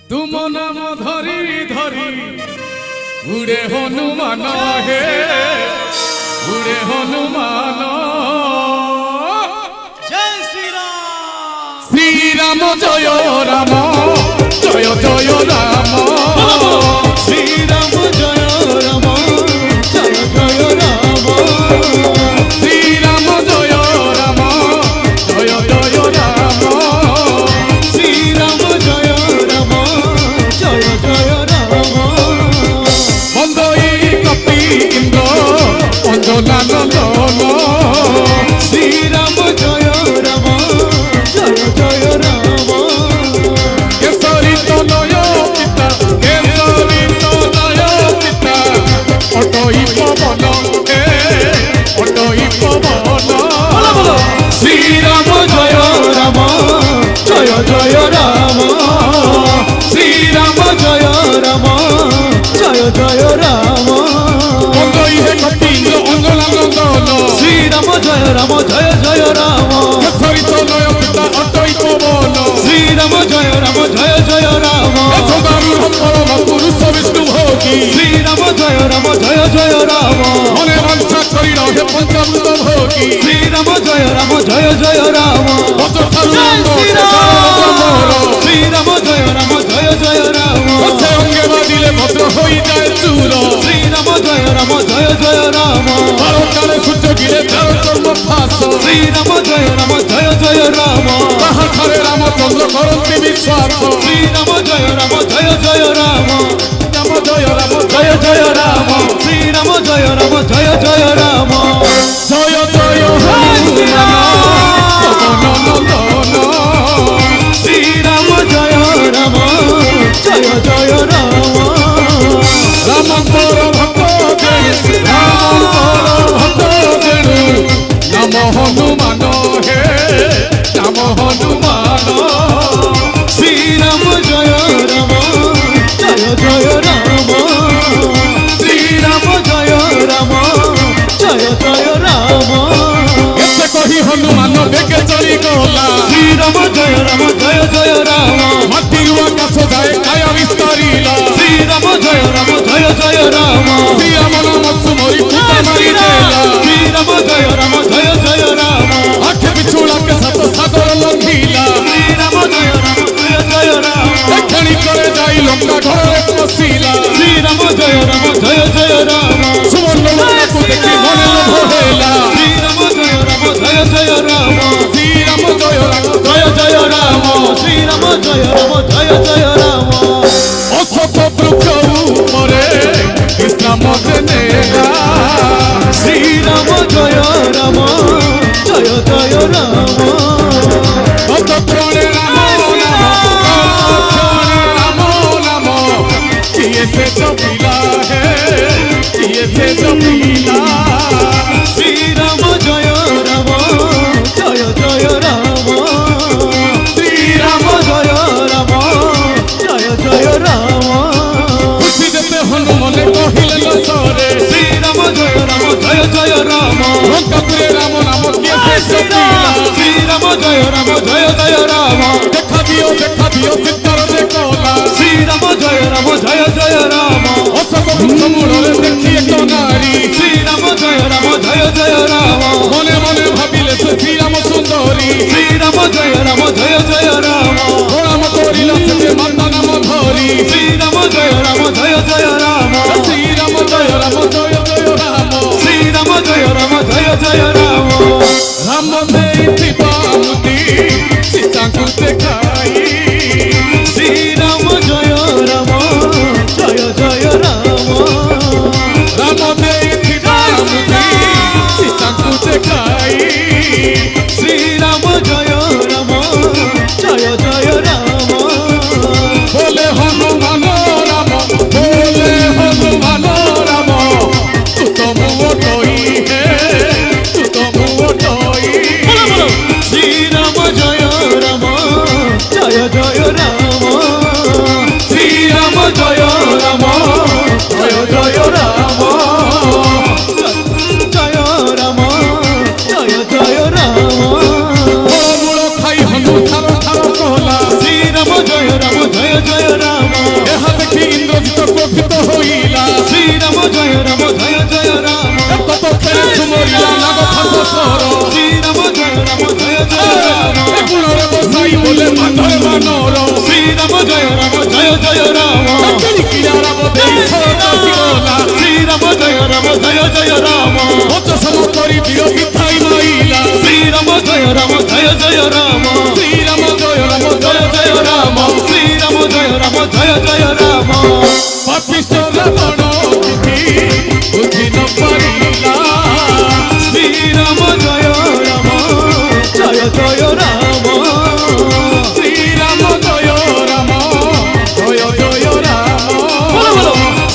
तुम नाम धरी धरी उड़े हनुमान हे उड़े हनुमान। जय श्री राम। श्री राम जय राम जय जय राम। श्री राम जय राम जय जय राम। श्री राम जय राम जय जय राम। श्री राम जय राम जय जय राम। बंदई कपि इंद्र अंजना नंदन। श्री राम जय राम जय जय राम। केसरी तनय पिता केसरी तनय पिता अटई पवन हे अटई पवन। श्री राम जय राम जय जय राम। श्री राम जय राम जय जय राम। बंदई हे कपि इंद्र अंजना नंदन। श्री राम जय जय राम। केसरी तनय पिता अटई पवन। श्री राम जय जय राम। परम पुरुष विष्णु भोगी। श्री राम जय जय राम। मने वंशा करी रहे पंचामृत भोगी। श्री राम जय जय राम। श्री राम जय जय राम। अंगे बाजिले भद्र हो जाए चूर। श्री राम जय जय राम। काले सूर्य गिरे चर्म फास। श्री राम जय जय राम। ठारे रामचंद्र करती विश्वास। श्री राम जय जय राम। राम जय राम जय जय राम। श्री राम जय जय राम। जय जय श्री राम जय राम जय जय राम। राम पर भक्त राम पर भक्त नाम हनुमान हे नाम हनुमान। श्री राम जय राम जय जय राम। श्री राम जय राम जय जय राम। एते कही हनुमान बेगे चली गला। श्री राम जय जय राम। माटी आकाश जाए काया विस्तारिला। श्री राम जय जय राम। श्री राम नाम सुमरी पिता मारी देला। श्री राम जय जय राम। आखे बिछुड़ा के साथ सागर लंघिला। श्री राम जय जय राम। देखणी करे जाई लंका घरे पसिला। श्री राम जय जय राम। सुवर्ण लोक देखी मने लोभ होला। श्री राम जय जय राम। श्री राम जय राम जय जय राम। श्री राम जय जय राम। अशोक वृक्ष उपरे विश्राम नेला। श्री राम जय राम जय जय राम। तत्क्षणे राम नाम नाम किए से जपिला है किए से जपिला। श्री राम जय राम जय जय राम। श्री राम जय राम जय जय राम। खुशी देते हनुमान कहिले न सरे। श्री राम जय जय राम। लंकापुरे राम नाम किए से जपिला। श्री राम जय जय राम। देखा दियो चित्तर देखला। श्री राम जय जय राम। अशोक वृक्ष मूଳରେ देखी एक नारी। श्री राम जय जय राम। मने मने भाविले से श्री राम सुंदरी। श्री राम जय जय राम। राम तोरिला से माता नाम धरी। श्री राम जय जय राम। श्री राम जय जय राम। श्री राम जय जय राम। राम देथिबा मुदी सीताଙ୍କୁ देखाई। श्री राम जय राम जय जय राम। राम देथिबा मुदी सीताଙ୍କୁ देखाई। श्री राम जय राम जय जय राम। बोले हनुमान राम बोले हनुमान राम तू तो मुँह टोई है तू तो मुँह टोई। श्री राम जय राम জয় রাম কিনারা বদে সরলা শ্রীরাম জয় রাম জয় জয় রাম অত সম করি দিও বিথাই মাইলা শ্রীরাম জয় রাম জয় জয় রাম শ্রীরাম জয় রাম জয় জয় রাম শ্রীরাম জয় রাম জয় জয় রাম পাপিষ্ট রাবণ বুঝি ন পারিলা শ্রীরাম জয় রাম জয় জয় রাম শ্রীরাম জয় রাম জয় জয় রাম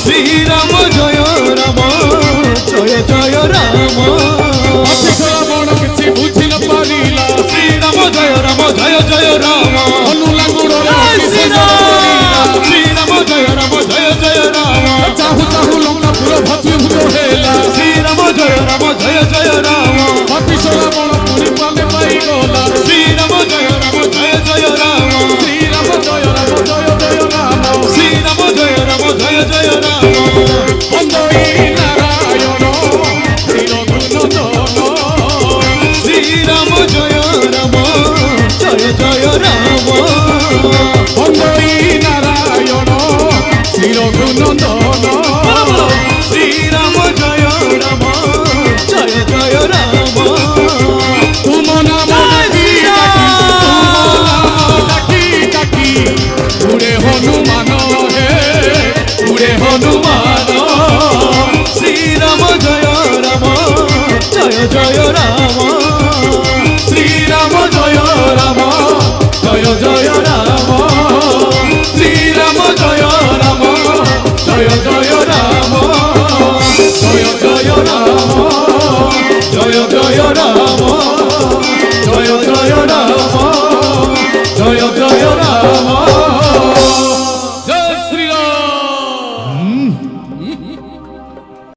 শ্রীরাম জয় রাম জয় জয় রাম পাপিষ্ট রাবণ কিছু বুঝি ন পারিলা শ্রীরাম জয় রাম জয় জয় রাম অনুলাগুড় শ্রীরাম জয় রাম জয় জয় রাম চাহু চাহু লঙ্কা পুরো ভস্মীভূত হেলা শ্রীরাম জয় রাম জয় জয় রাম পাপিষ্ট রাবণ পুরি পালে পাইগলা শ্রীরাম জয় রাম জয় জয় রাম শ্রীরাম জয় রাম জয় জয় রাম শ্রীরাম জয় রাম জয় জয় রাম বন্দই নারায়ণ শ্রী রঘুনন্দন শ্রীরাম জয় রাম জয় জয় রাম বন্দই নারায়ণ শ্রী রঘুনন্দন শ্রীরাম জয় রাম জয় জয় রাম তুম নাম ডাকি ডাকি উড়ে হনুমান হে উড়ে হনুমান শ্রীরাম জয় রাম জয় জয় রাম শ্রীরাম জয় রাম জয় জয় রাম শ্রীরাম জয় রাম জয় জয় রাম জয় জয় রাম জয় জয় রাম